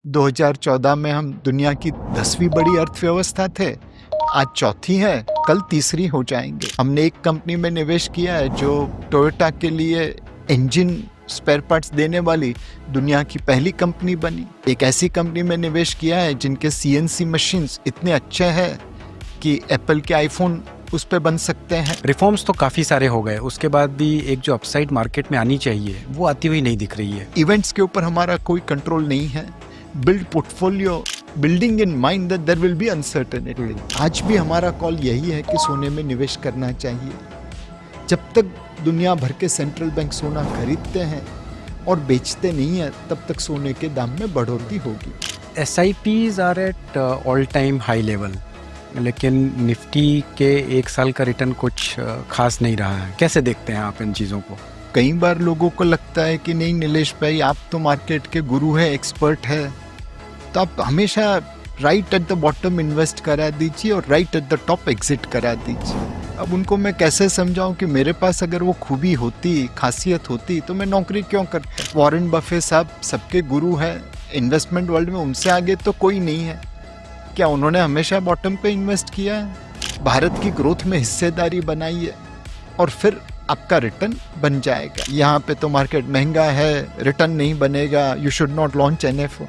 2014 में हम दुनिया की 10वीं बड़ी अर्थव्यवस्था थे, आज चौथी है, कल तीसरी हो जाएंगे। हमने एक कंपनी में निवेश किया है जो टोयोटा के लिए इंजन स्पेयर पार्ट्स देने वाली दुनिया की पहली कंपनी बनी। एक ऐसी कंपनी में निवेश किया है जिनके CNC मशीन्स इतने अच्छे हैं कि एप्पल के आईफोन उस पे बन सकते हैं। रिफॉर्म्स तो काफ़ी सारे हो गए, उसके बाद भी एक जो अपसाइड मार्केट में आनी चाहिए वो आती हुई नहीं दिख रही है। इवेंट्स के ऊपर हमारा कोई कंट्रोल नहीं है। Build portfolio building in mind that there will be uncertainty. आज भी हमारा कॉल यही है कि सोने में निवेश करना चाहिए। जब तक दुनिया भर के सेंट्रल बैंक सोना खरीदते हैं और बेचते नहीं हैं, तब तक सोने के दाम में बढ़ोतरी होगी। SIPs are at all time high level, लेकिन निफ्टी के एक साल का रिटर्न कुछ खास नहीं रहा है। कैसे देखते हैं आप इन चीज़ों को? कई बार लोगों को लगता है कि नहीं नीलेश भाई, आप तो मार्केट के गुरु हैं, एक्सपर्ट है, तो आप हमेशा right at the bottom invest करा दीजिए और right at the top exit करा दीजिए। अब उनको मैं कैसे समझाऊं कि मेरे पास अगर वो खूबी होती, खासियत होती, तो मैं नौकरी क्यों करता। वॉरेन बफे साहब सबके गुरु हैं इन्वेस्टमेंट वर्ल्ड में, उनसे आगे तो कोई नहीं है। क्या उन्होंने हमेशा बॉटम पे इन्वेस्ट किया है? भारत की ग्रोथ में हिस्सेदारी बनाइए और फिर आपका रिटर्न बन जाएगा। यहाँ पे तो मार्केट महंगा है, रिटर्न नहीं बनेगा, you should not launch NFO।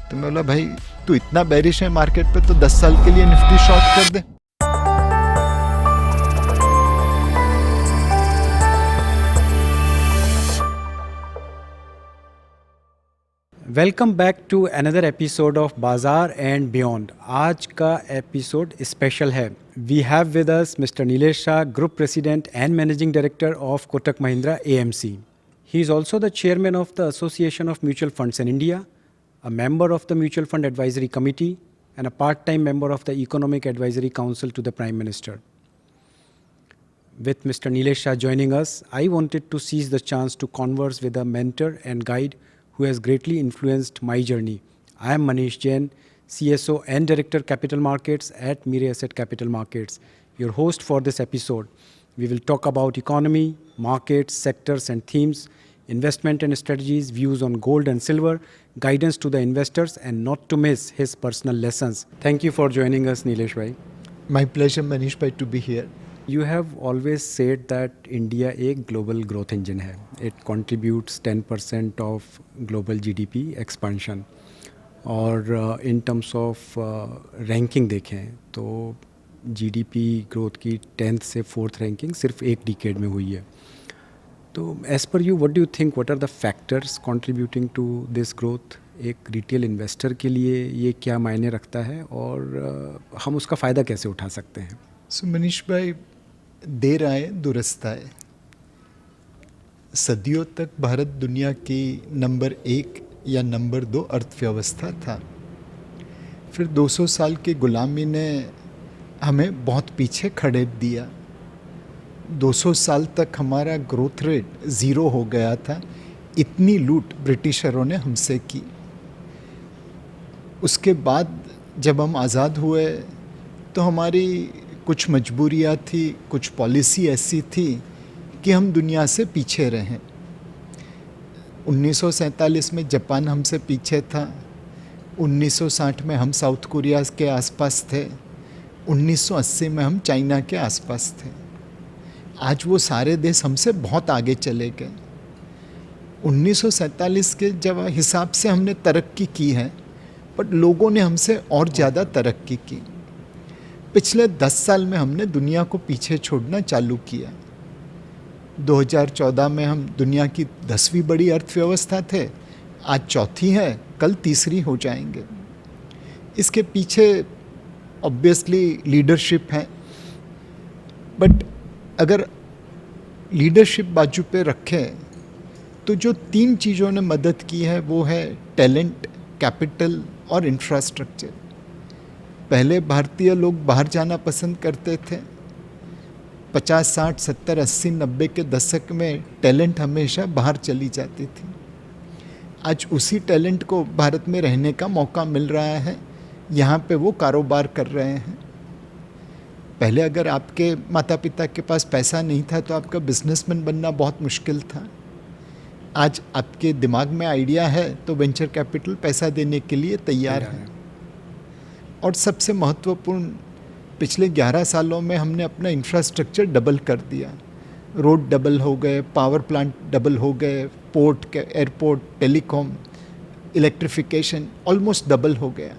तो मैं बोला भाई तू इतना बेरिश है मार्केट पे, तो 10 साल के लिए निफ्टी शॉर्ट कर दे। Welcome back to another episode of Bazaar and beyond. आज का एपिसोड स्पेशल है। We have with us mister Nilesh Shah, group president and managing director of Kotak Mahindra AMC. He is also the chairman of the Association of Mutual Funds in India, a member of the Mutual Fund Advisory Committee, and a part-time member of the Economic Advisory Council to the Prime Minister. With Mr. Nilesh Shah joining us, I wanted to seize the chance to converse with a mentor and guide who has greatly influenced my journey. I am Manish Jain, CSO and Director Capital Markets at Mirae Asset Capital Markets, your host for this episode. We will talk about economy, markets, sectors and themes, investment and strategies, views on gold and silver, guidance to the investors, and not to miss his personal lessons. Thank you for joining us, Nilesh bhai. My pleasure Manish bhai to be here. You have always said that India एक global growth engine है. It contributes 10% of global GDP expansion. और in terms of ranking देखें तो GDP growth की 10th से 4th ranking सिर्फ एक decade में हुई है. तो as per you, what do you think? What are the factors contributing to this growth? एक रिटेल इन्वेस्टर के लिए ये क्या मायने रखता है और हम उसका फ़ायदा कैसे उठा सकते हैं? सो मनीष भाई, देर आए दुरुस्त आए। सदियों तक भारत दुनिया की नंबर 1 या नंबर 2 अर्थव्यवस्था था। फिर 200 साल की गुलामी ने हमें बहुत पीछे खड़े दिया। 200 साल तक हमारा ग्रोथ रेट 0 हो गया था। इतनी लूट ब्रिटिशरों ने हमसे की। उसके बाद जब हम आज़ाद हुए तो हमारी कुछ मजबूरियाँ थी, कुछ पॉलिसी ऐसी थी कि हम दुनिया से पीछे रहें। 1947 में जापान हमसे पीछे था। 1960 में हम साउथ कोरिया के आसपास थे। 1980 में हम चाइना के आसपास थे। आज वो सारे देश हमसे बहुत आगे चले गए। 1947 के जब हिसाब से हमने तरक्की की है, बट लोगों ने हमसे और ज़्यादा तरक्की की। पिछले 10 साल में हमने दुनिया को पीछे छोड़ना चालू किया। 2014 में हम दुनिया की 10वीं बड़ी अर्थव्यवस्था थे, आज चौथी है, कल तीसरी हो जाएंगे। इसके पीछे ऑब्वियसली लीडरशिप है, बट अगर लीडरशिप बाजू पे रखें तो जो 3 चीज़ों ने मदद की है वो है टैलेंट, कैपिटल और इंफ्रास्ट्रक्चर। पहले भारतीय लोग बाहर जाना पसंद करते थे। 50, 60, 70, 80, 90 के दशक में टैलेंट हमेशा बाहर चली जाती थी। आज उसी टैलेंट को भारत में रहने का मौका मिल रहा है, यहाँ पे वो कारोबार कर रहे हैं। पहले अगर आपके माता पिता के पास पैसा नहीं था तो आपका बिजनेसमैन बनना बहुत मुश्किल था। आज आपके दिमाग में आइडिया है तो वेंचर कैपिटल पैसा देने के लिए तैयार है। और सबसे महत्वपूर्ण, पिछले 11 सालों में हमने अपना इंफ्रास्ट्रक्चर डबल कर दिया। रोड डबल हो गए, पावर प्लांट डबल हो गए, port, airport, telecom, electrification almost double हो गया।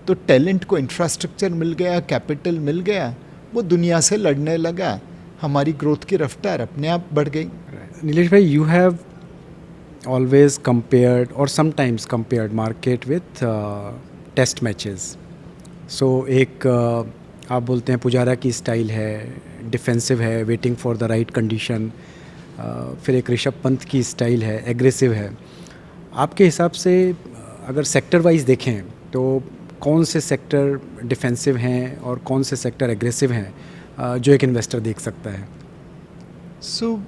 तो टैलेंट को इंफ्रास्ट्रक्चर मिल गया, कैपिटल मिल गया, वो दुनिया से लड़ने लगा, हमारी ग्रोथ की रफ्तार अपने आप बढ़ गई। नीलेश भाई, यू हैव ऑलवेज कंपेयर्ड और sometimes compared market with test matches. So एक आप बोलते हैं पुजारा की स्टाइल है, डिफेंसिव है, waiting for the right condition. फिर एक ऋषभ पंत की स्टाइल है, एग्रेसिव है। आपके हिसाब से अगर सेक्टर वाइज देखें तो कौन से सेक्टर डिफेंसिव हैं और कौन से सेक्टर एग्रेसिव हैं जो एक इन्वेस्टर देख सकता है? सो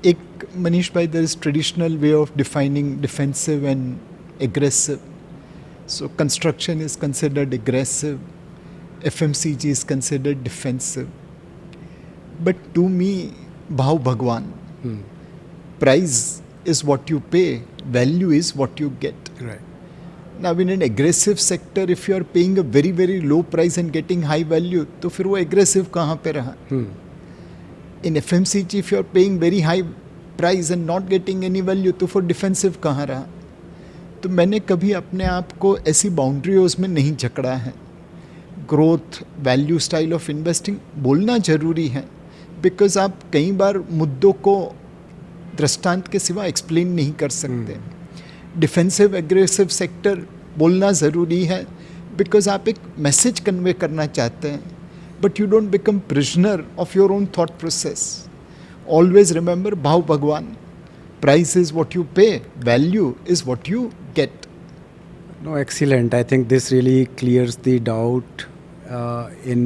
एक मनीष भाई, there is traditional way of defining defensive and aggressive. So construction is considered aggressive, FMCG is considered defensive. But to me, bhav bhagwan, price is what you pay, value is what you get. Right. Now in an aggressive sector, if you are paying a very very low price and getting high value, तो फिर वो aggressive कहाँ पे रहा? In FMCG, if you are paying very high price and not getting any value, तो फिर defensive कहाँ रहा? तो मैंने कभी अपने आप को ऐसी बाउंड्रीज में नहीं जकड़ा है. Growth, value, style of investing बोलना ज़रूरी है, बिकॉज आप कई बार मुद्दों को दृष्टांत के सिवा एक्सप्लेन नहीं कर सकते. डिफेंसिव एग्रेसिव सेक्टर बोलना ज़रूरी है, बिकॉज आप एक मैसेज कन्वे करना चाहते हैं, but you don't become prisoner of your own thought process. Always remember, भाव भगवान. Price is what you pay, value is what you get. No, excellent. I think this really clears the doubt in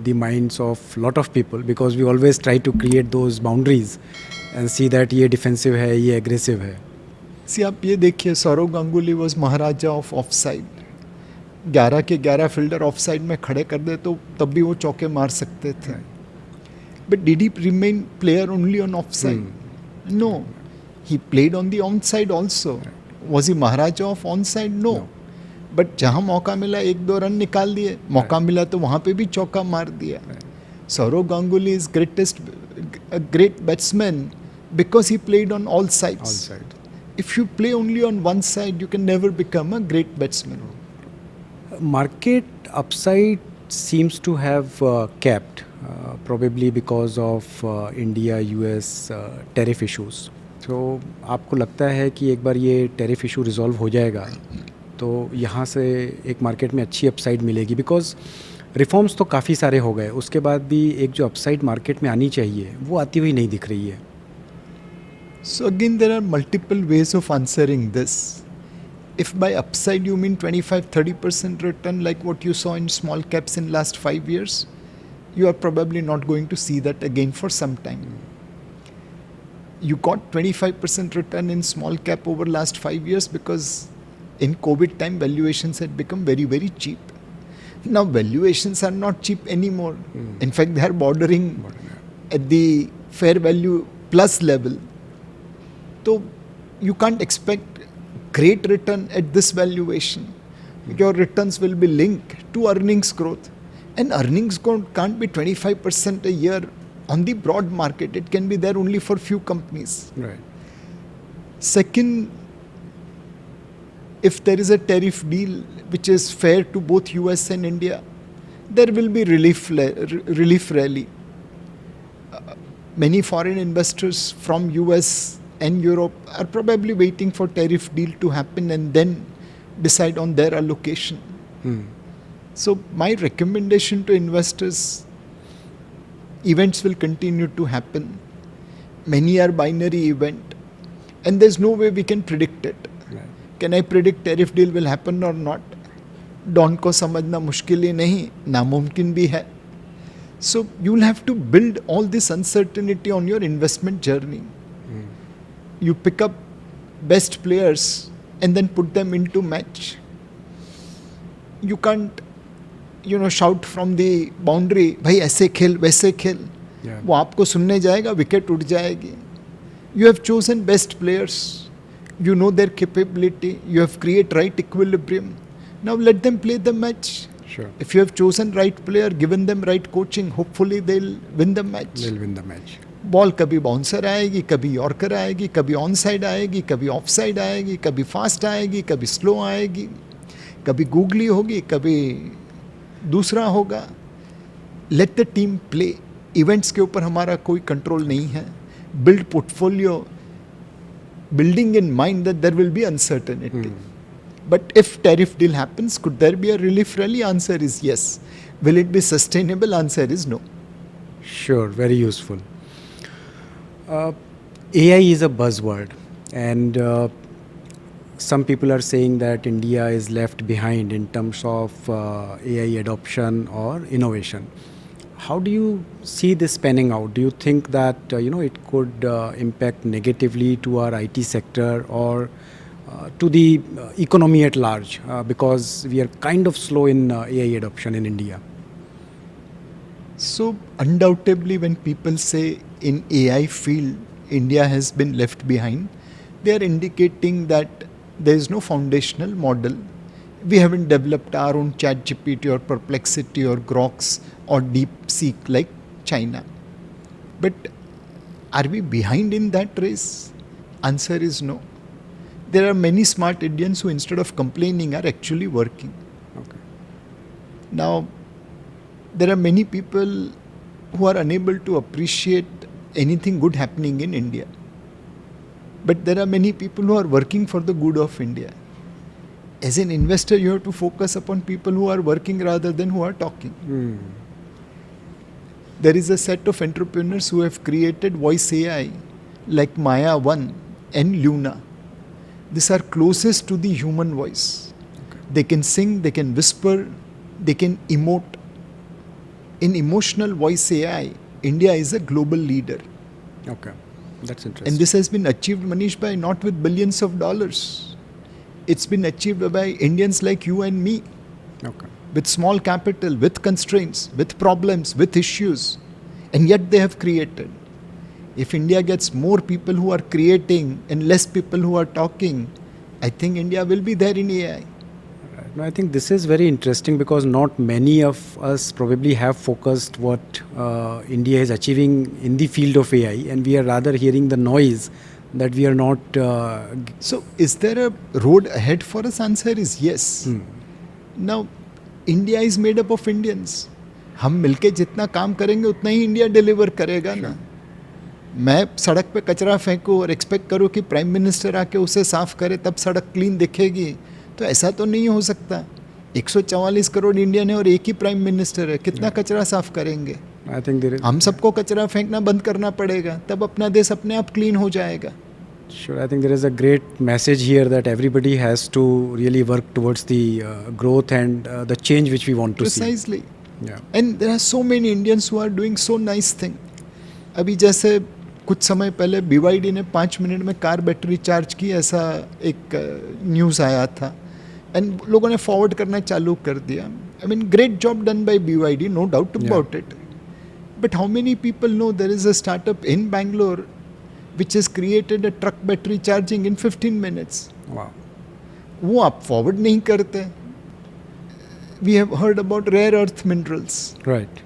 the minds of lot of people, because we always try to create those boundaries and see that ये defensive है, ये aggressive है. See, आप ये देखिए, Sourav Ganguly was Maharaja of off side. 11 के 11 fielder of side में खड़े कर दे तो तब भी वो चौके मार सकते थे. But did he remain player only on off side? No. He played on the on-side also. Was he Maharaja of on-side? No. But जहाँ मौका मिला 1-2 रन निकाल दिए, मौका मिला तो वहाँ पे भी चौका मार दिया. Saurav Ganguly is a great batsman because he played on all sides. If you play only on one side, you can never become a great batsman. Market upside seems to have capped, probably because of India-US tariff issues. तो आपको लगता है कि एक बार ये tariff issue resolve हो जाएगा तो यहाँ से एक मार्केट में अच्छी अपसाइड मिलेगी? बिकॉज रिफॉर्म्स तो काफ़ी सारे हो गए, उसके बाद भी एक जो अपसाइड मार्केट में आनी चाहिए वो आती हुई नहीं दिख रही है. So again there are multiple ways of answering this. If by upside you mean 25-30% return like what you saw in small caps in last 5 years, you are probably not going to see that again for some time. You got 25% return in small cap over last 5 years because in COVID time valuations had become very very cheap. Now valuations are not cheap anymore. In fact, they are bordering at the fair value plus level. So you can't expect great return at this valuation. Your returns will be linked to earnings growth, and earnings growth can't be 25% a year on the broad market. It can be there only for few companies. Right. Second, if there is a tariff deal which is fair to both US and India, there will be relief rally. Many foreign investors from US and Europe are probably waiting for tariff deal to happen and then decide on their allocation. So my recommendation to investors, events will continue to happen. Many are binary event and there's no way we can predict it. Right. Can I predict tariff deal will happen or not? Dawn को समझना मुश्किल ही नहीं, नामुमकिन भी है. So you'll have to build all this uncertainty on your investment journey. You pick up best players and then put them into match. You can't shout from the boundary, भाई ऐसे खेल वैसे खेल. वो आपको सुनने जाएगा, विकेट उठ जाएगी. You have chosen best players. You know their capability. You have created right equilibrium. Now let them play the match. Sure. If you have chosen right player, given them right coaching, hopefully they'll win the match. They'll win the match. Ball कभी bouncer आएगी, कभी yorker आएगी, कभी on side आएगी, कभी of side आएगी, कभी fast आएगी, कभी स्लो आएगी, कभी गूगली होगी, कभी दूसरा होगा. Let the team play. Events के ऊपर हमारा कोई कंट्रोल नहीं है. Build portfolio, building in mind that there will be uncertainty. But if tariff deal happens, could there be a relief rally? Answer is yes. Will it be sustainable? Answer is no. Sure, very useful. AI is a buzzword, and some people are saying that India is left behind in terms of AI adoption or innovation. How do you see this panning out? Do you think that it could impact negatively to our IT sector or to the economy at large, because we are kind of slow in AI adoption in India? So undoubtedly, when people say in AI field India has been left behind, they are indicating that there is no foundational model. We haven't developed our own ChatGPT or Perplexity or Groks or DeepSeek like China. But are we behind in that race? Answer is no. There are many smart Indians who, instead of complaining, are actually working. Okay. Now, there are many people who are unable to appreciate anything good happening in India. But there are many people who are working for the good of India. As an investor, you have to focus upon people who are working rather than who are talking. There is a set of entrepreneurs who have created voice AI like Maya 1 and Luna. These are closest to the human voice. Okay. They can sing, they can whisper, they can emote. In emotional voice AI, India is a global leader. Okay, that's interesting. And this has been achieved, Manish bhai, not with billions of dollars. It's been achieved by Indians like you and me. Okay. With small capital, with constraints, with problems, with issues. And yet they have created. If India gets more people who are creating and less people who are talking, I think India will be there in AI. Right. No, I think this is very interesting because not many of us probably have focused what India is achieving in the field of AI, and we are rather hearing the noise that we are not. So, is there a road ahead for us? Answer is yes. Now, India is made up of Indians. हम मिलके जितना काम करेंगे उतना ही India deliver करेगा ना. मैं सड़क पे कचरा फेंकूं और एक्सपेक्ट करूं कि प्राइम मिनिस्टर आके उसे साफ करे तब सड़क क्लीन दिखेगी, तो ऐसा तो नहीं हो सकता. 144 करोड़ इंडियन है और एक ही प्राइम मिनिस्टर है, कितना कचरा साफ करेंगे? I think there is. हम सबको कचरा फेंकना बंद करना पड़ेगा, तब अपना देश अपने आप क्लीन हो जाएगा. Sure, I think there is a great message here that everybody has to really work towards the growth and the change which we want to see. Precisely. Yeah. And there are so many Indians who are doing so nice thing. अभी जैसे कुछ समय पहले BYD ने 5 minute में car battery charge की, ऐसा एक न्यूज़ आया था. एंड लोगों ने फॉरवर्ड करना चालू कर दिया. I mean great job done by BYD, no doubt about it. But how many people know there is a startup in Bangalore which has created a truck battery charging in 15 minutes? Wow. वो आप forward नहीं करते. We have heard about rare earth minerals. Right.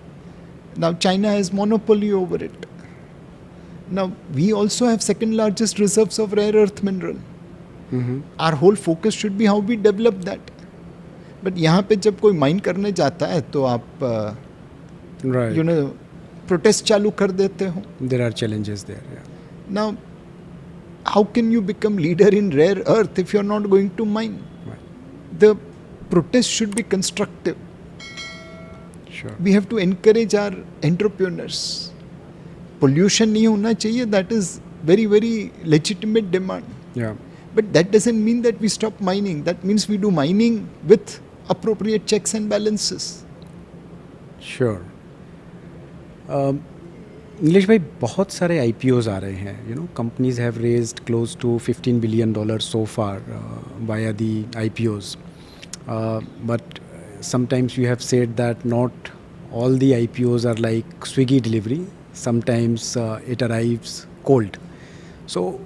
Now China has monopoly over it. Now we also have second largest reserves of rare earth mineral. Our whole focus should be how we develop that. But यहाँ पे जब कोई mine करने जाता है तो आप Right. you know protest चालू कर देते हो. There are challenges there. Yeah. Now, how can you become leader in rare earth if you are not going to mine? Right. The protest should be constructive. Sure. We have to encourage our entrepreneurs. Pollution नहीं होना चाहिए. That is very, very legitimate demand. Yeah. But that doesn't mean that we stop mining. That means we do mining with appropriate checks and balances. Sure. Nilesh भाई, बहुत सारे IPOs आ रहे हैं. Companies have raised close to $15 billion so far via the IPOs. But sometimes you have said that not all the IPOs are like Swiggy delivery. Sometimes it arrives cold. So,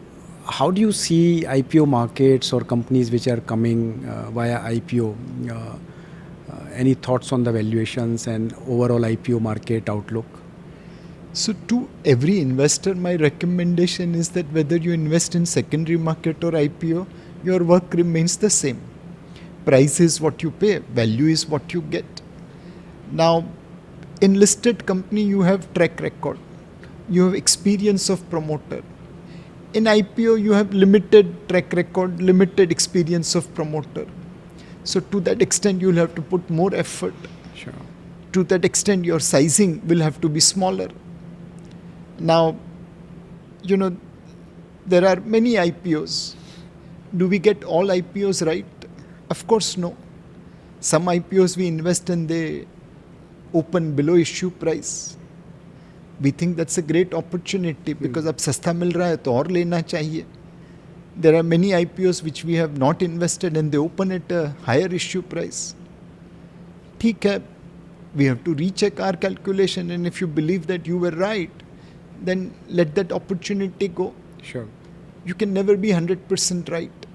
how do you see IPO markets or companies which are coming via IPO? Any thoughts on the valuations and overall IPO market outlook? So to every investor, my recommendation is that whether you invest in secondary market or IPO, your work remains the same. Price is what you pay, value is what you get. Now, in listed company, you have track record, you have experience of promoter. In IPO, you have limited track record, limited experience of promoter. So to that extent, you'll have to put more effort. Sure. To that extent, your sizing will have to be smaller. Now, there are many IPOs. Do we get all IPOs right? Of course, no. Some IPOs we invest in, they open below issue price. We think that's a great opportunity because अब सस्ता मिल रहा है तो और लेना चाहिए. There are many IPOs which we have not invested and they open at a higher issue price. ठीक है, we have to recheck our calculation, and if you believe that you were right, then let that opportunity go. Sure. You can never be 100% right,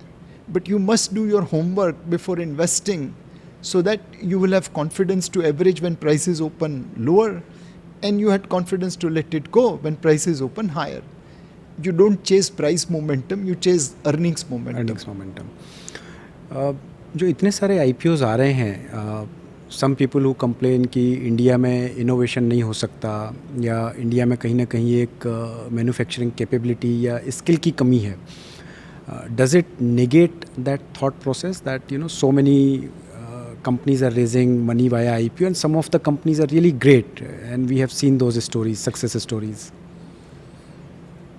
but you must do your homework before investing so that you will have confidence to average when prices open lower, and you had confidence to let it go when prices open higher. You don't chase price momentum, you chase earnings momentum. Earnings momentum. जो इतने सारे IPOs आ रहे हैं, some people who complain कि India में innovation नहीं हो सकता या इंडिया में कहीं ना कहीं एक मैन्युफैक्चरिंग कैपेबिलिटी या स्किल की कमी है. Does it negate that thought process that so many companies are raising money via IPO and some of the companies are really great and we have seen those stories, success stories.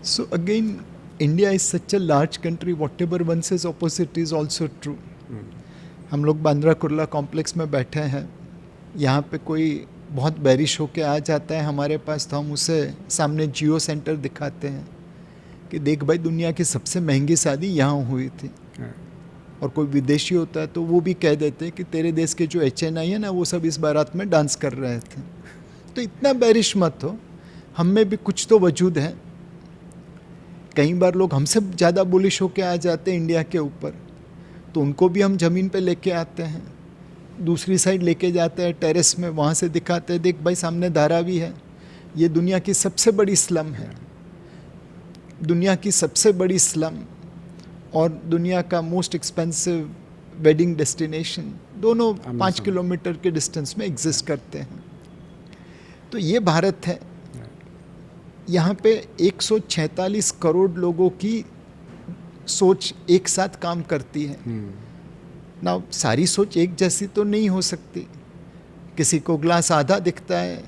So again, India is such a large country, whatever one says opposite is also true. हम लोग Bandra Kurla complex में बैठे हैं, यहाँ पे कोई बहुत बैरिश होके आ जाता है हमारे पास तो हम उसे सामने जियो सेंटर दिखाते हैं कि देख भाई दुनिया की सबसे महंगी शादी यहाँ हुई थी. और कोई विदेशी होता है तो वो भी कह देते हैं कि तेरे देश के जो HNI है ना वो सब इस बारात में डांस कर रहे थे. तो इतना बैरिश मत हो, हम में भी कुछ तो वजूद है. कई बार लोग हमसे ज़्यादा बुलिश होके आ जाते हैं इंडिया के ऊपर, तो उनको भी हम ज़मीन पे लेके आते हैं, दूसरी साइड लेके जाते हैं टेरेस में, वहाँ से दिखाते हैं देख भाई सामने धारावी है, ये दुनिया की सबसे बड़ी स्लम है, दुनिया की सबसे बड़ी स्लम और दुनिया का मोस्ट एक्सपेंसिव वेडिंग डेस्टिनेशन दोनों 5 किलोमीटर के डिस्टेंस में एग्जिस्ट करते हैं. तो ये भारत है. यहाँ पे 146 करोड़ लोगों की सोच एक साथ काम करती है. ना सारी सोच एक जैसी तो नहीं हो सकती. किसी को ग्लास आधा दिखता है,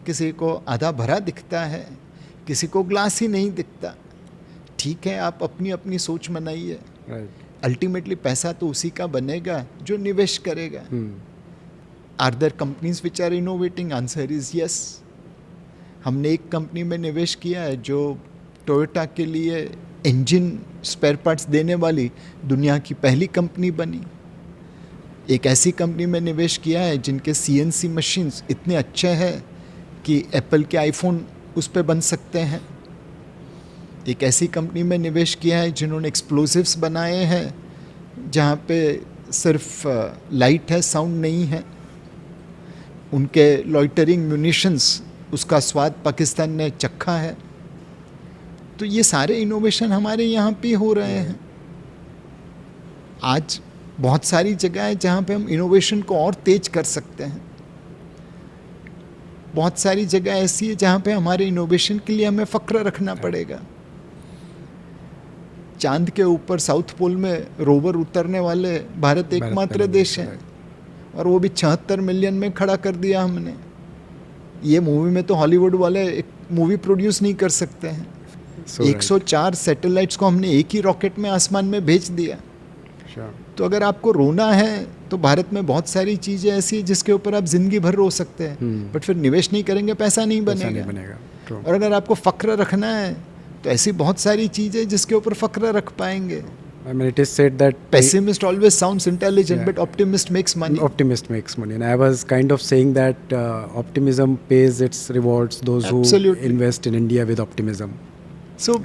किसी को आधा भरा दिखता है, किसी को ग्लास ही नहीं दिखता. ठीक है, आप अपनी अपनी सोच बनाइए. अल्टीमेटली पैसा तो उसी का बनेगा जो निवेश करेगा. Are there companies which are innovating? Answer is yes. हमने एक कंपनी में निवेश किया है जो टोयोटा के लिए इंजन स्पेयर पार्ट्स देने वाली दुनिया की पहली कंपनी बनी. एक ऐसी कंपनी में निवेश किया है जिनके CNC मशीन्स इतने अच्छे हैं कि एप्पल के आईफोन उस पर बन सकते हैं. एक ऐसी कंपनी में निवेश किया है जिन्होंने एक्सप्लोजिव्स बनाए हैं जहाँ पे सिर्फ लाइट है, साउंड नहीं है. उनके लॉइटरिंग म्यूनिशंस, उसका स्वाद पाकिस्तान ने चखा है. तो ये सारे इनोवेशन हमारे यहाँ पे हो रहे हैं. आज बहुत सारी जगह है जहाँ पे हम इनोवेशन को और तेज कर सकते हैं. बहुत सारी जगह ऐसी है जहाँ पे हमारे इनोवेशन के लिए हमें फक्र रखना पड़ेगा. चांद के ऊपर साउथ पोल में रोवर उतरने वाले भारत एकमात्र देश है और वो भी 76 मिलियन में खड़ा कर दिया हमने. ये मूवी में तो हॉलीवुड वाले एक मूवी प्रोड्यूस नहीं कर सकते हैं. 104 सैटेलाइट्स को हमने एक ही रॉकेट में आसमान में भेज दिया. तो अगर आपको रोना है तो भारत में बहुत सारी चीज़ें ऐसी हैं जिसके ऊपर आप जिंदगी भर रो सकते हैं, बट फिर निवेश नहीं करेंगे पैसा नहीं बनेगा. और अगर आपको फक्र रखना है तो ऐसी बहुत सारी चीज़ें जिसके ऊपर फक्र रख पाएंगे. I mean, it is said that pessimist always sounds intelligent, but optimist makes money. Optimist makes money, and I was kind of saying that optimism pays its rewards. Those who invest in India with optimism. So,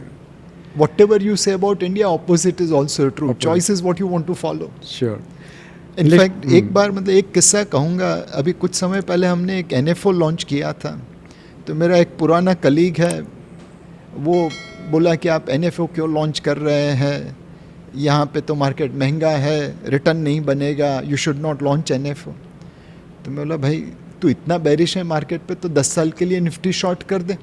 whatever you say about India, opposite is also true. Opposite. Choice is what you want to follow. Sure. In fact एक बार मतलब एक किस्सा कहूँगा, अभी कुछ समय पहले हमने एक NFO लॉन्च किया था, तो मेरा एक पुराना कलीग है, वो बोला कि आप NFO क्यों लॉन्च कर रहे हैं, यहाँ पे तो मार्केट महंगा है, रिटर्न नहीं बनेगा, you should not launch NFO. तो मैं बोला भाई तू इतना बेरिश है मार्केट पे, तो 10 साल के लिए निफ्टी शॉर्ट कर दे.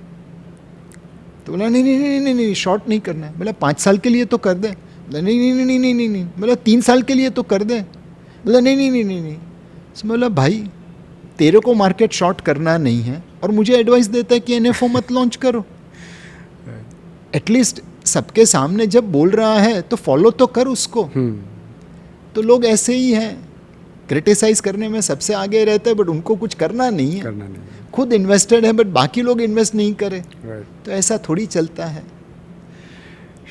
तो बोला नहीं नहीं नहीं नहीं नहीं शॉर्ट नहीं करना है. बोला 5 साल के लिए तो कर दे. बोला नहीं नहीं नहीं नहीं नहीं नहीं. बोला 3 साल के लिए तो कर दे. बोला नहीं नहीं नहीं नहीं नहीं. तो बोला भाई तेरे को मार्केट शॉर्ट करना नहीं है और मुझे एडवाइस देता है कि NFO मत लॉन्च करो. एटलीस्ट सबके सामने जब बोल रहा है तो फॉलो तो कर उसको. तो लोग ऐसे ही हैं, क्रिटिसाइज करने में सबसे आगे रहते हैं, बट उनको कुछ करना नहीं है. खुद इन्वेस्टेड है बट बाकी लोग इन्वेस्ट नहीं करें. तो ऐसा थोड़ी चलता है.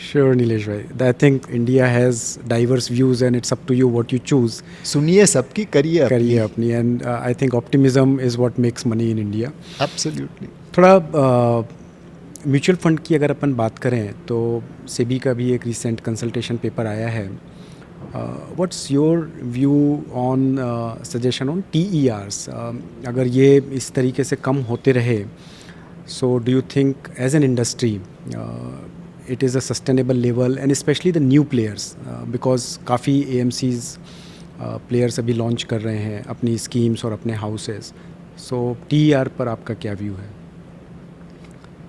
Sure, Nilesh bhai. I think India has diverse views and it's up to you what you choose. सुनिए सबकी, करिए अपनी. And I think optimism is what makes money in India. Absolutely. थोड़ा म्यूचुअल फंड की अगर अपन बात करें तो सेबी का भी एक रिसेंट कंसल्टेशन पेपर आया है. What's your view on suggestion on TERs? अगर ये इस तरीके से कम होते रहे, so do you think as an industry it is a sustainable level, and especially the new players because काफ़ी AMCs players अभी लॉन्च कर रहे हैं अपनी स्कीम्स और अपने हाउसेस. सो TER पर आपका क्या व्यू है?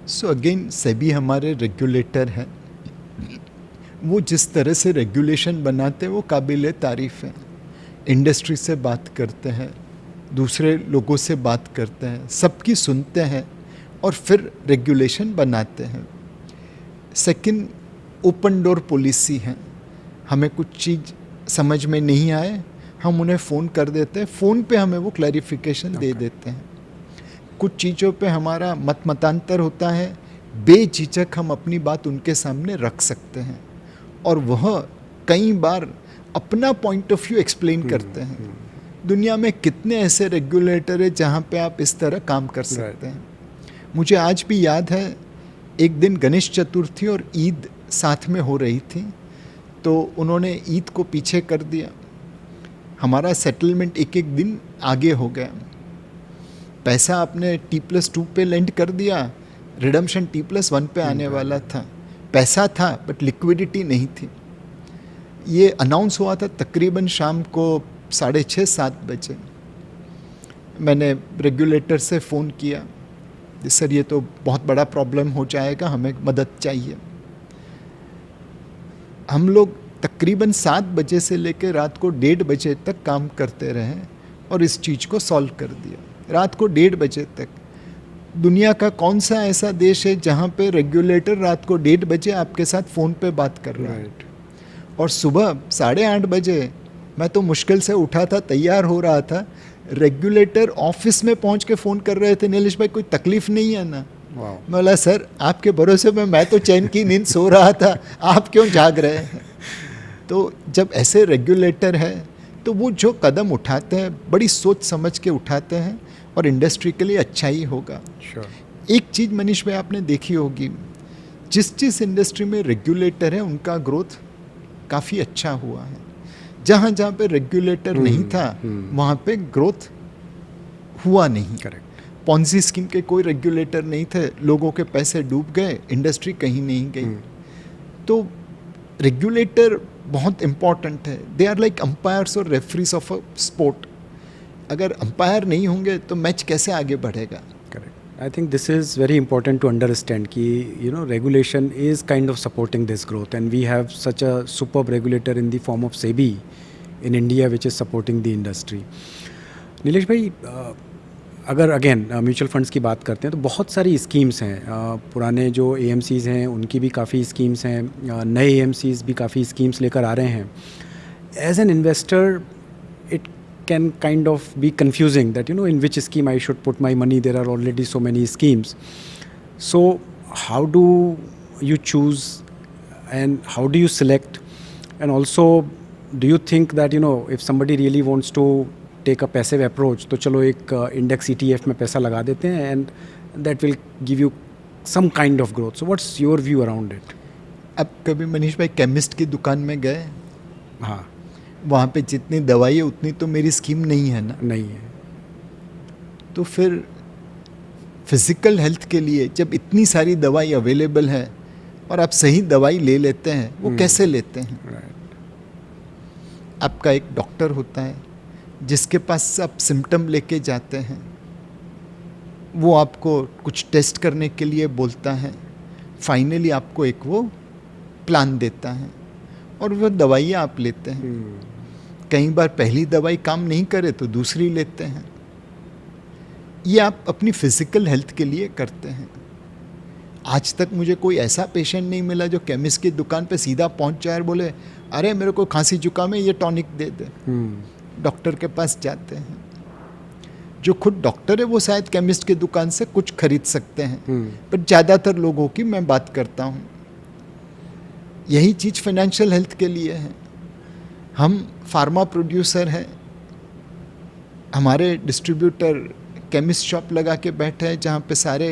सो अगेन सेबी हमारे रेगुलेटर हैं, वो जिस तरह से रेगुलेशन बनाते हैं वो काबिल तारीफ़ है. इंडस्ट्री से बात करते हैं, दूसरे लोगों से बात करते हैं, सबकी सुनते हैं और फिर रेगुलेशन बनाते हैं. सेकंड, ओपन डोर पॉलिसी है. हमें कुछ चीज़ समझ में नहीं आए, हम उन्हें फ़ोन कर देते हैं, फ़ोन पे हमें वो क्लैरिफिकेशन दे देते हैं. कुछ चीज़ों पे हमारा मतांतर होता है, बेझिझक हम अपनी बात उनके सामने रख सकते हैं और वह कई बार अपना पॉइंट ऑफ व्यू एक्सप्लेन करते हैं. दुनिया में कितने ऐसे रेगुलेटर है जहाँ पे आप इस तरह काम कर सकते हैं. मुझे आज भी याद है, एक दिन गणेश चतुर्थी और ईद साथ में हो रही थी, तो उन्होंने ईद को पीछे कर दिया. हमारा सेटलमेंट एक एक दिन आगे हो गया. पैसा आपने T+2 पे लेंड कर दिया, रिडम्पशन T+1 पे आने वाला था. पैसा था बट लिक्विडिटी नहीं थी. ये अनाउंस हुआ था तकरीबन शाम को 6:30-7 बजे. मैंने रेगुलेटर से फ़ोन किया, सर ये तो बहुत बड़ा प्रॉब्लम हो जाएगा, हमें मदद चाहिए. हम लोग तकरीबन 7 बजे से लेकर रात को 1:30 बजे तक काम करते रहे और इस चीज़ को सॉल्व कर दिया. रात को 1:30 बजे तक. दुनिया का कौन सा ऐसा देश है जहाँ पे रेगुलेटर रात को 1:30 बजे आपके साथ फ़ोन पे बात कर रहा है? और सुबह 8:30 बजे मैं तो मुश्किल से उठा था, तैयार हो रहा था, रेगुलेटर ऑफिस में पहुंच के फ़ोन कर रहे थे, नीलेश भाई कोई तकलीफ़ नहीं है ना? मैं बोला सर आपके भरोसे में मैं तो चैन की नींद सो रहा था, आप क्यों जाग रहे हैं? तो जब ऐसे रेगुलेटर है तो वो जो कदम उठाते हैं बड़ी सोच समझ के उठाते हैं और इंडस्ट्री के लिए अच्छा ही होगा. एक चीज़ मनीष भाई आपने देखी होगी, जिस इंडस्ट्री में रेगुलेटर है उनका ग्रोथ काफ़ी अच्छा हुआ है. जहाँ जहाँ पे रेगुलेटर नहीं था वहाँ पे ग्रोथ हुआ नहीं. करेक्ट. पॉन्जी स्कीम के कोई रेगुलेटर नहीं थे, लोगों के पैसे डूब गए, इंडस्ट्री कहीं नहीं गई. तो रेगुलेटर बहुत इम्पॉर्टेंट है. दे आर लाइक अंपायर्स और रेफरीज ऑफ अ स्पोर्ट. अगर अंपायर नहीं होंगे तो मैच कैसे आगे बढ़ेगा? Correct. I think this is very important to understand कि regulation is kind of supporting this growth and we have such a superb regulator in the form of SEBI in India which is supporting the industry. Nilesh भाई, अगर again mutual funds की बात करते हैं तो बहुत सारी स्कीम्स हैं. पुराने जो AMCs हैं उनकी भी काफ़ी स्कीम्स हैं, नए AMCs भी काफ़ी स्कीम्स लेकर आ रहे हैं. As an investor it can kind of be confusing that in which scheme I should put my money. There are already so many schemes. So how do you choose and how do you select? And also, do you think that if somebody really wants to take a passive approach, तो चलो एक index ETF में पैसा लगा देते हैं and that will give you some kind of growth. So what's your view around it? अब कभी मनीष भाई केमिस्ट की दुकान में गए, हाँ, वहाँ पे जितनी दवाई है उतनी तो मेरी स्कीम नहीं है ना, नहीं है। तो फिर फिजिकल हेल्थ के लिए जब इतनी सारी दवाई अवेलेबल है और आप सही दवाई ले लेते हैं, वो कैसे लेते हैं? राइट। आपका एक डॉक्टर होता है जिसके पास आप सिम्टम लेके जाते हैं, वो आपको कुछ टेस्ट करने के लिए बोलता है, फाइनली आपको एक वो प्लान देता है और वो दवाइयाँ आप लेते हैं। कई बार पहली दवाई काम नहीं करे तो दूसरी लेते हैं। ये आप अपनी फिजिकल हेल्थ के लिए करते हैं। आज तक मुझे कोई ऐसा पेशेंट नहीं मिला जो केमिस्ट की दुकान पे सीधा पहुंच जाए और बोले अरे मेरे को खांसी जुकाम है, ये टॉनिक दे दे। डॉक्टर के पास जाते हैं। जो खुद डॉक्टर है वो शायद केमिस्ट की दुकान से कुछ खरीद सकते हैं, पर ज़्यादातर लोगों की मैं बात करता हूँ। यही चीज़ फाइनेंशियल हेल्थ के लिए है। हम फार्मा प्रोड्यूसर हैं, हमारे डिस्ट्रीब्यूटर केमिस्ट शॉप लगा के बैठे हैं जहाँ पे सारे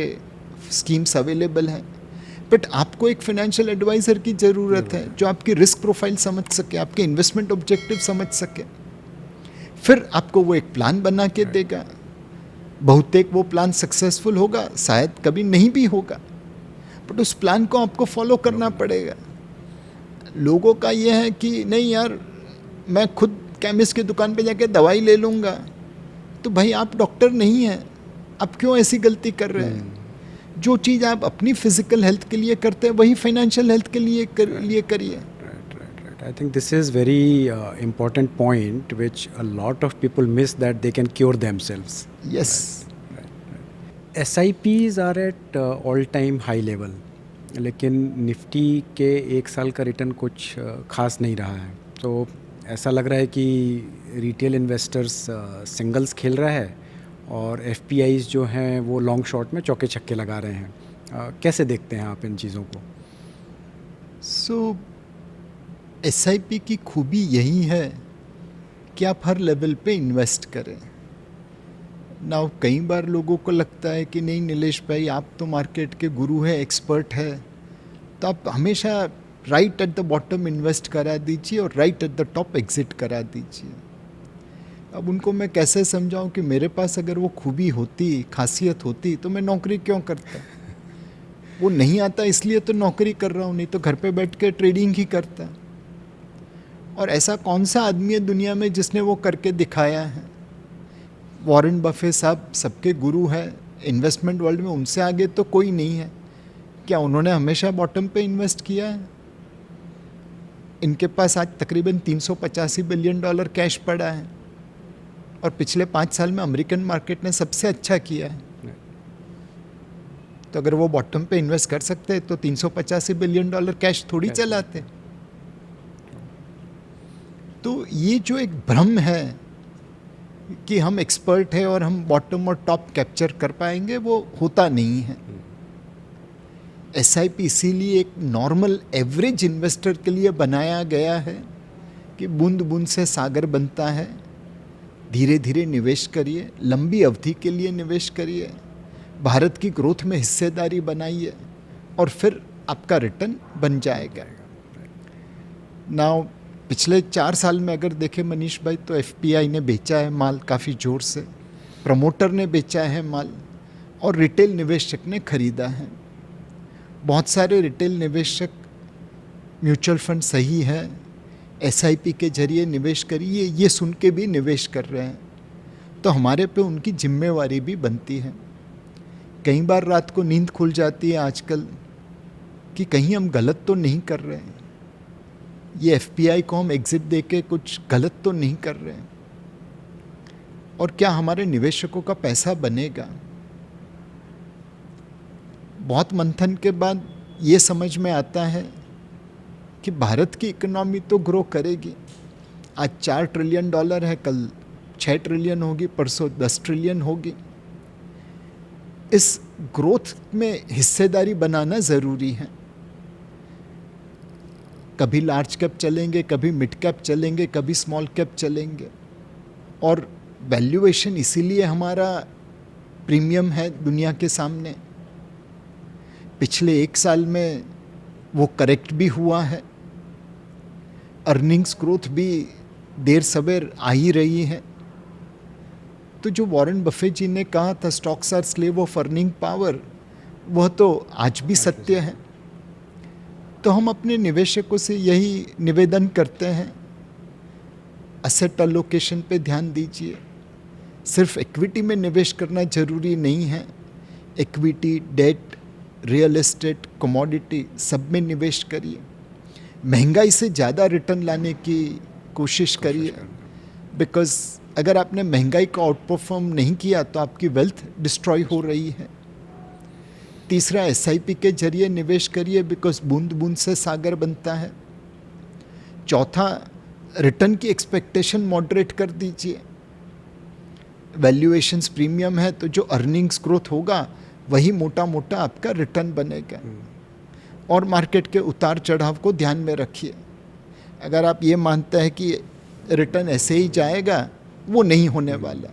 स्कीम्स अवेलेबल हैं, बट आपको एक फाइनेंशियल एडवाइज़र की ज़रूरत है जो आपकी रिस्क प्रोफाइल समझ सके, आपके इन्वेस्टमेंट ऑब्जेक्टिव समझ सके, फिर आपको वो एक प्लान बना के देगा। बहुतेक वो प्लान सक्सेसफुल होगा, शायद कभी नहीं भी होगा, बट उस प्लान को आपको फॉलो करना पड़ेगा। लोगों का ये है कि नहीं यार मैं खुद केमिस्ट की दुकान पे जाके दवाई ले लूँगा, तो भाई आप डॉक्टर नहीं हैं, आप क्यों ऐसी गलती कर रहे हैं? जो चीज़ आप अपनी फिजिकल हेल्थ के लिए करते हैं वही फाइनेंशियल हेल्थ के लिए करिए। I think this is very important point which a lot of people miss, that they can cure themselves. Yes. SIPs are at all time high level, लेकिन निफ्टी के एक साल का रिटर्न कुछ खास नहीं रहा है। तो ऐसा लग रहा है कि रिटेल इन्वेस्टर्स सिंगल्स खेल रहा है और FPIs जो हैं वो लॉन्ग शॉट में चौके छक्के लगा रहे हैं। कैसे देखते हैं आप इन चीज़ों को? सो SIP की खूबी यही है कि आप हर लेवल पे इन्वेस्ट करें ना। कई बार लोगों को लगता है कि नहीं नीलेश भाई आप तो मार्केट के गुरु हैं, एक्सपर्ट है, तो आप हमेशा right at the bottom invest करा दीजिए और right at the top exit करा दीजिए। अब उनको मैं कैसे समझाऊं कि मेरे पास अगर वो खूबी होती, खासियत होती, तो मैं नौकरी क्यों करता? वो नहीं आता इसलिए तो नौकरी कर रहा हूँ, नहीं तो घर पे बैठ के ट्रेडिंग ही करता। और ऐसा कौन सा आदमी है दुनिया में जिसने वो करके दिखाया है? वॉरेन बफेट साहब सबके गुरु हैं इन्वेस्टमेंट वर्ल्ड में, उनसे आगे तो कोई नहीं है। क्या उन्होंने हमेशा बॉटम पे इन्वेस्ट किया है? इनके पास आज तकरीबन $385 बिलियन कैश पड़ा है और पिछले 5 साल में अमेरिकन मार्केट ने सबसे अच्छा किया है। तो अगर वो बॉटम पे इन्वेस्ट कर सकते तो $385 बिलियन कैश थोड़ी चलाते। तो ये जो एक भ्रम है कि हम एक्सपर्ट हैं और हम बॉटम और टॉप कैप्चर कर पाएंगे, वो होता नहीं है। SIP इसीलिए एक नॉर्मल एवरेज इन्वेस्टर के लिए बनाया गया है कि बूंद बूंद से सागर बनता है। धीरे धीरे निवेश करिए, लंबी अवधि के लिए निवेश करिए, भारत की ग्रोथ में हिस्सेदारी बनाइए और फिर आपका रिटर्न बन जाएगा। नाउ पिछले 4 साल में अगर देखें मनीष भाई, तो FPI ने बेचा है माल काफ़ी ज़ोर से, प्रमोटर ने बेचा है माल और रिटेल निवेशक ने खरीदा है। बहुत सारे रिटेल निवेशक म्यूचुअल फंड सही है, SIP के जरिए निवेश करिए, ये सुन के भी निवेश कर रहे हैं, तो हमारे पे उनकी जिम्मेवारी भी बनती है। कई बार रात को नींद खुल जाती है आजकल कि कहीं हम गलत तो नहीं कर रहे हैं, ये FPI को हम एग्जिट दे के कुछ गलत तो नहीं कर रहे हैं, और क्या हमारे निवेशकों का पैसा बनेगा? बहुत मंथन के बाद ये समझ में आता है कि भारत की इकोनॉमी तो ग्रो करेगी। आज $4 ट्रिलियन है, कल 6 ट्रिलियन होगी, परसों 10 ट्रिलियन होगी। इस ग्रोथ में हिस्सेदारी बनाना ज़रूरी है। कभी लार्ज कैप चलेंगे, कभी मिड कैप चलेंगे, कभी स्मॉल कैप चलेंगे, और वैल्यूएशन इसीलिए हमारा प्रीमियम है दुनिया के सामने। पिछले 1 साल में वो करेक्ट भी हुआ है। अर्निंग्स ग्रोथ भी देर सवेर आ ही रही है। तो जो वॉरेन बफेट जी ने कहा था stocks are slave of earning power, वह तो आज भी सत्य है। तो हम अपने निवेशकों से यही निवेदन करते हैं, असेट अलोकेशन पे ध्यान दीजिए। सिर्फ इक्विटी में निवेश करना जरूरी नहीं है, equity, debt, real estate, commodity सब में निवेश करिए। महंगाई से ज़्यादा रिटर्न लाने की कोशिश करिए, बिकॉज अगर आपने महंगाई को आउट परफॉर्म नहीं किया तो आपकी वेल्थ डिस्ट्रॉय हो रही है। तीसरा, एसआईपी के जरिए निवेश करिए, बिकॉज बूंद बूंद से सागर बनता है। चौथा, रिटर्न की एक्सपेक्टेशन मॉडरेट कर दीजिए। वैल्यूएशंस प्रीमियम है तो जो अर्निंग्स ग्रोथ होगा वही मोटा मोटा आपका रिटर्न बनेगा। और मार्केट के उतार चढ़ाव को ध्यान में रखिए। अगर आप ये मानते हैं कि रिटर्न ऐसे ही जाएगा, वो नहीं होने वाला।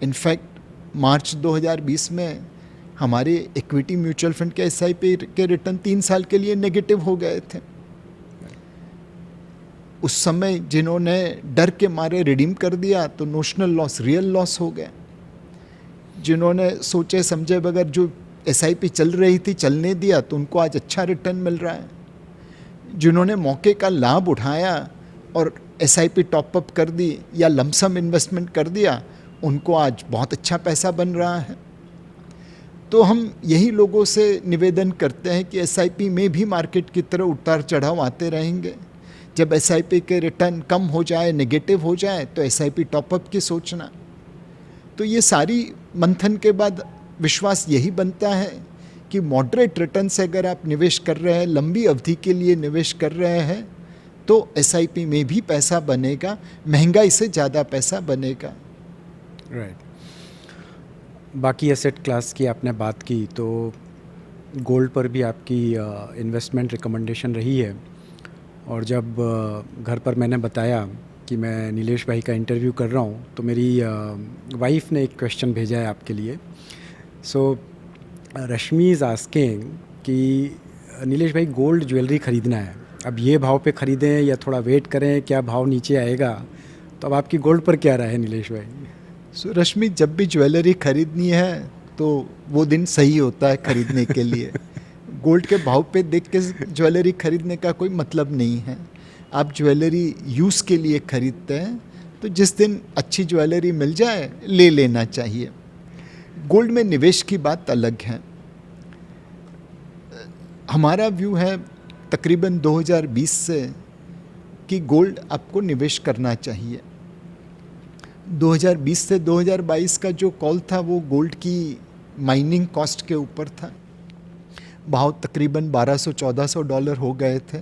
इनफैक्ट मार्च 2020 में हमारे इक्विटी म्यूचुअल फंड के एसआईपी के रिटर्न 3 साल के लिए नेगेटिव हो गए थे। उस समय जिन्होंने डर के मारे रिडीम कर दिया तो नोशनल लॉस रियल लॉस हो गया। जिन्होंने सोचे समझे बगैर जो एसआईपी चल रही थी चलने दिया तो उनको आज अच्छा रिटर्न मिल रहा है। जिन्होंने मौके का लाभ उठाया और एसआईपी टॉपअप कर दी या लमसम इन्वेस्टमेंट कर दिया, उनको आज बहुत अच्छा पैसा बन रहा है। तो हम यही लोगों से निवेदन करते हैं कि एसआईपी में भी मार्केट की तरह उतार चढ़ाव आते रहेंगे। जब एसआईपी के रिटर्न कम हो जाए, नेगेटिव हो जाए, तो एसआईपी टॉपअप की सोचना। तो ये सारी मंथन के बाद विश्वास यही बनता है कि मॉडरेट रिटर्न से अगर आप निवेश कर रहे हैं, लंबी अवधि के लिए निवेश कर रहे हैं, तो एसआईपी में भी पैसा बनेगा, महंगाई से ज़्यादा पैसा बनेगा। राइट। बाकी एसेट क्लास की आपने बात की, तो गोल्ड पर भी आपकी इन्वेस्टमेंट रिकमेंडेशन रही है। और जब घर पर मैंने बताया कि मैं नीलेश भाई का इंटरव्यू कर रहा हूँ, तो मेरी वाइफ ने एक क्वेश्चन भेजा है आपके लिए। सो रश्मि इज़ आस्किंग कि नीलेश भाई, गोल्ड ज्वेलरी ख़रीदना है, अब ये भाव पे ख़रीदें या थोड़ा वेट करें, क्या भाव नीचे आएगा? तो अब आपकी गोल्ड पर क्या राय है नीलेश भाई? सो रश्मि, जब भी ज्वेलरी खरीदनी है तो वो दिन सही होता है खरीदने के लिए। गोल्ड के भाव पे देख के ज्वेलरी खरीदने का कोई मतलब नहीं है। आप ज्वेलरी यूज़ के लिए खरीदते हैं तो जिस दिन अच्छी ज्वेलरी मिल जाए ले लेना चाहिए। गोल्ड में निवेश की बात अलग है। हमारा व्यू है तकरीबन 2020 से कि गोल्ड आपको निवेश करना चाहिए। 2020 से 2022 का जो कॉल था वो गोल्ड की माइनिंग कॉस्ट के ऊपर था। भाव तकरीबन $1200-1400 हो गए थे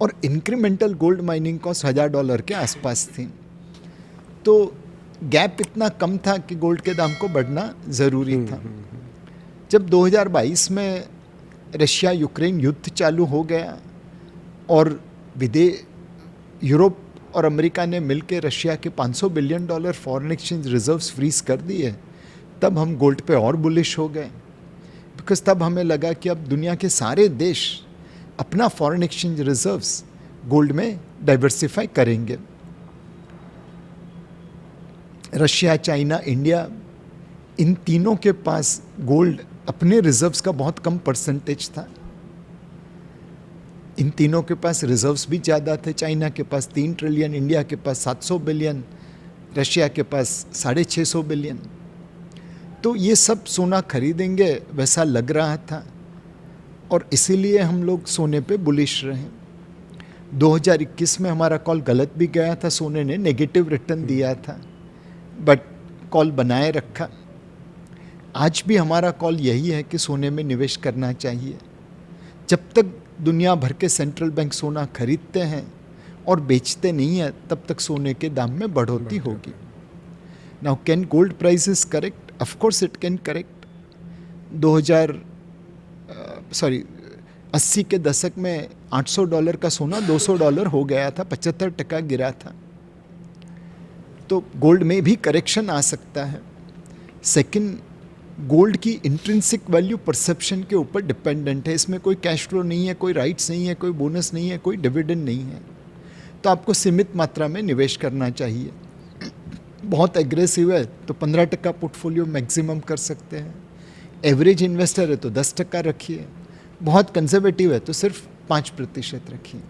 और इंक्रीमेंटल गोल्ड माइनिंग कॉस्ट $1000 के आसपास थी। तो गैप इतना कम था कि गोल्ड के दाम को बढ़ना ज़रूरी था। जब 2022 में रशिया यूक्रेन युद्ध चालू हो गया और यूरोप और अमेरिका ने मिलकर रशिया के $500 billion foreign exchange reserves freeze कर दिए, तब हम गोल्ड पे और बुलिश हो गए। बिकॉज तब हमें लगा कि अब दुनिया के सारे देश अपना फॉरेन एक्सचेंज रिजर्व्स गोल्ड में डाइवर्सिफाई करेंगे। रशिया, चाइना, इंडिया, इन तीनों के पास गोल्ड अपने रिजर्व्स का बहुत कम परसेंटेज था। इन तीनों के पास रिजर्व्स भी ज़्यादा थे। चाइना के पास 3 ट्रिलियन, इंडिया के पास 700 बिलियन, रशिया के पास 650 बिलियन। तो ये सब सोना खरीदेंगे वैसा लग रहा था और इसीलिए हम लोग सोने पे बुलिश रहे। 2021 में हमारा कॉल गलत भी गया था, सोने ने नेगेटिव रिटर्न दिया था, बट कॉल बनाए रखा। आज भी हमारा कॉल यही है कि सोने में निवेश करना चाहिए। जब तक दुनिया भर के सेंट्रल बैंक सोना खरीदते हैं और बेचते नहीं हैं, तब तक सोने के दाम में बढ़ोतरी होगी। Now can gold prices correct? Of course it can correct. 80 के दशक में $800 का सोना $200 हो गया था, 75% गिरा था। तो गोल्ड में भी करेक्शन आ सकता है। सेकंड, गोल्ड की इंट्रिंसिक वैल्यू परसेप्शन के ऊपर डिपेंडेंट है। इसमें कोई कैश फ्लो नहीं है, कोई राइट्स नहीं है, कोई बोनस नहीं है, कोई डिविडेंड नहीं है। तो आपको सीमित मात्रा में निवेश करना चाहिए। बहुत एग्रेसिव है तो 15% पोर्टफोलियो मैक्सिमम कर सकते हैं। एवरेज इन्वेस्टर है तो 10% रखिए। बहुत कंजर्वेटिव है तो सिर्फ 5% रखिए।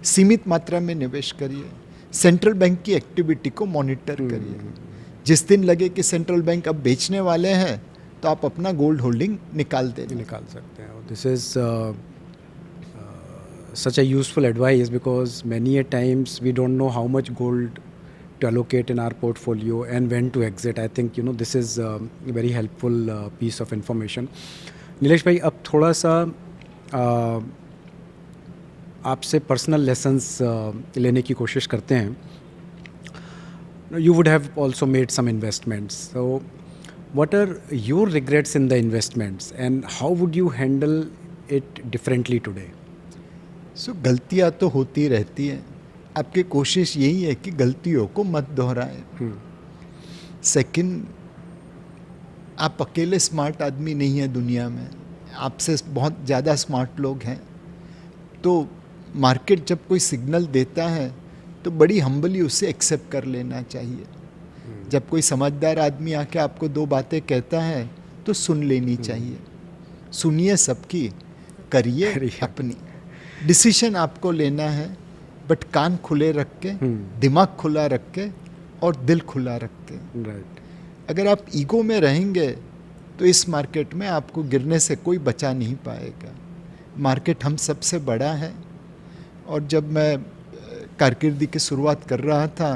सीमित मात्रा में निवेश करिए। सेंट्रल बैंक की एक्टिविटी को मॉनिटर करिए। जिस दिन लगे कि सेंट्रल बैंक अब बेचने वाले हैं तो आप अपना गोल्ड होल्डिंग निकाल सकते हैं। This is such a useful advice because many a times we don't know how much gold to allocate in our portfolio and when to exit. I think this is a very helpful piece of information. Nilesh भाई, अब थोड़ा सा आपसे personal lessons लेने की कोशिश करते हैं. You would have also made some investments. So what are your regrets in the investments and how would you handle it differently today? सो गलतियाँ तो होती रहती हैं. आपकी कोशिश यही है कि गलतियों को मत दोहराएं. सेकंड, आप अकेले स्मार्ट आदमी नहीं हैं दुनिया में. आपसे बहुत ज़्यादा स्मार्ट लोग हैं. तो मार्केट जब कोई सिग्नल देता है तो बड़ी हम्बली उसे एक्सेप्ट कर लेना चाहिए. जब कोई समझदार आदमी आके आपको दो बातें कहता है तो सुन लेनी चाहिए. सुनिए सबकी, करिए अपनी. डिसीजन आपको लेना है, बट कान खुले रख के, दिमाग खुला रख के और दिल खुला रख के. अगर आप ईगो में रहेंगे तो इस मार्केट में आपको गिरने से कोई बचा नहीं पाएगा. मार्केट हम सबसे बड़ा है. और जब मैं कारकिर्दी की शुरुआत कर रहा था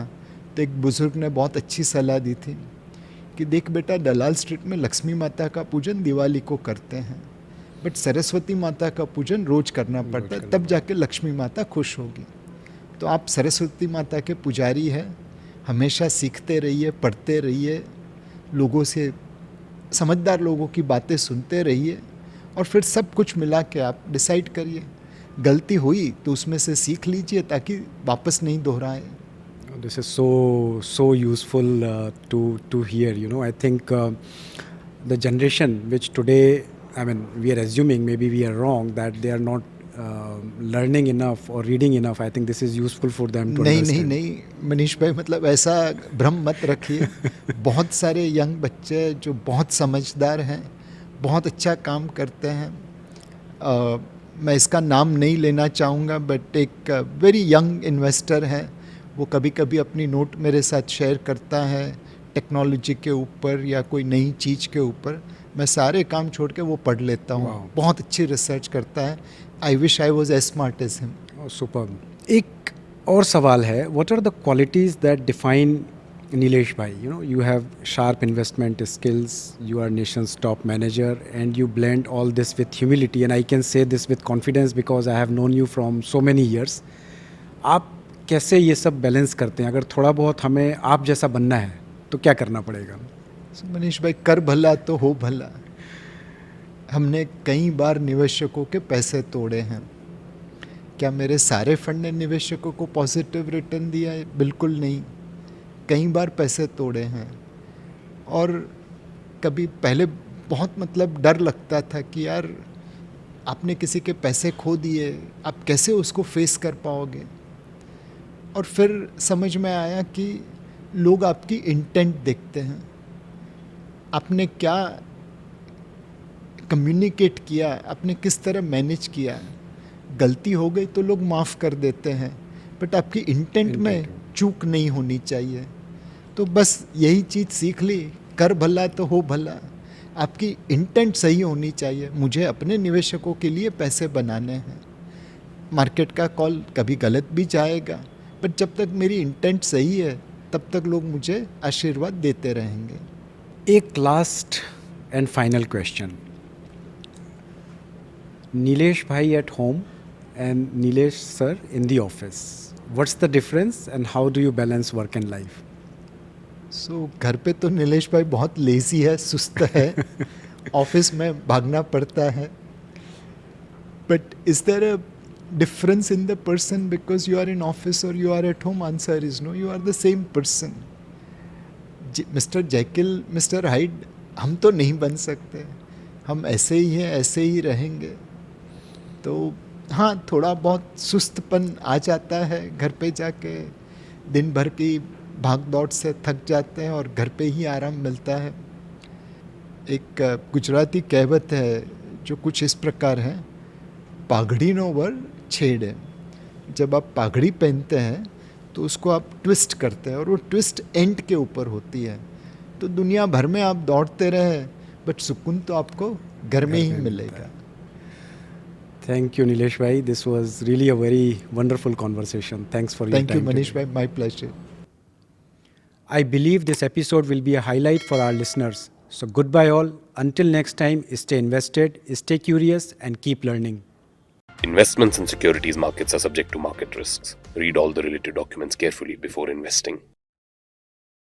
तो एक बुज़ुर्ग ने बहुत अच्छी सलाह दी थी कि देख बेटा, दलाल स्ट्रीट में लक्ष्मी माता का पूजन दिवाली को करते हैं, बट सरस्वती माता का पूजन रोज करना पड़ता है, तब जाके लक्ष्मी माता खुश होगी. तो आप सरस्वती माता के पुजारी हैं. हमेशा सीखते रहिए, पढ़ते रहिए, लोगों से, समझदार लोगों की बातें सुनते रहिए और फिर सब कुछ मिला के आप डिसाइड करिए. गलती हुई तो उसमें से सीख लीजिए ताकि वापस नहीं दोहराएं. This is so useful to hear. I think the generation which today, I mean, we are assuming, maybe we are wrong, that they are not learning enough or reading enough. I think this is useful for them to understand. नहीं मनीष भाई, मतलब ऐसा भ्रम मत रखिए. बहुत सारे young बच्चे जो बहुत समझदार हैं, बहुत अच्छा काम करते हैं. मैं इसका नाम नहीं लेना चाहूँगा, बट एक वेरी यंग इन्वेस्टर है. वो कभी कभी अपनी नोट मेरे साथ शेयर करता है टेक्नोलॉजी के ऊपर या कोई नई चीज़ के ऊपर. मैं सारे काम छोड़ के वो पढ़ लेता हूँ. बहुत अच्छी रिसर्च करता है. I wish I was as smart as him. Superb. एक और सवाल है, what are the qualities that define Nilesh भाई? you have sharp investment skills, you are nation's top manager, and you blend all this with humility, and I can say this with confidence because I have known you from so many years. आप कैसे ये सब balance करते हैं? अगर थोड़ा बहुत हमें आप जैसा बनना है तो क्या करना पड़ेगा? मनीष भाई, कर भला तो हो भला. हमने कई बार निवेशकों के पैसे तोड़े हैं. क्या मेरे सारे फंड ने निवेशकों को पॉजिटिव रिटर्न दिया है? बिल्कुल नहीं. कई बार पैसे तोड़े हैं. और कभी पहले बहुत डर लगता था कि यार, आपने किसी के पैसे खो दिए, आप कैसे उसको फेस कर पाओगे. और फिर समझ में आया कि लोग आपकी इंटेंट देखते हैं. आपने क्या कम्युनिकेट किया, आपने किस तरह मैनेज किया. गलती हो गई तो लोग माफ़ कर देते हैं, बट आपकी इंटेंट में चूक नहीं होनी चाहिए. तो बस यही चीज़ सीख ली, कर भला तो हो भला. आपकी इंटेंट सही होनी चाहिए. मुझे अपने निवेशकों के लिए पैसे बनाने हैं. मार्केट का कॉल कभी गलत भी जाएगा, बट जब तक मेरी इंटेंट सही है तब तक लोग मुझे आशीर्वाद देते रहेंगे. एक last and final question. Nilesh भाई at home and Nilesh sir in the office, what's the difference and how do you balance work and life? So घर पे तो नीलेश भाई बहुत लेजी है, सुस्त है. ऑफिस में भागना पड़ता है. But is there a difference in the person because you are in office or you are at home? Answer is no. You are the same person. Mr. Jekyll, Mr. Hyde हम तो नहीं बन सकते, हम ऐसे ही हैं, ऐसे ही रहेंगे। तो हाँ, थोड़ा बहुत सुस्तपन आ जाता है घर पे जाके, दिन भर की भाग दौड़ से थक जाते हैं और घर पे ही आराम मिलता है। एक गुजराती कहावत है जो कुछ इस प्रकार है, पाघड़ी नो वर छेड़े। जब आप पाघड़ी पहनते हैं तो उसको आप ट्विस्ट करते हैं और वो ट्विस्ट एंड के ऊपर होती है। तो दुनिया भर में आप दौड़ते रहे, बट सुकून तो आपको घर में ही मिलेगा। Thank you, Nilesh bhai. This was really a very wonderful conversation. Thanks for your Thank you, time Manish today. bhai. My pleasure. I believe this episode will be a highlight for our listeners. So goodbye all. Until next time, stay invested, stay curious, and keep learning. Investments in securities markets are subject to market risks. Read all the related documents carefully before investing.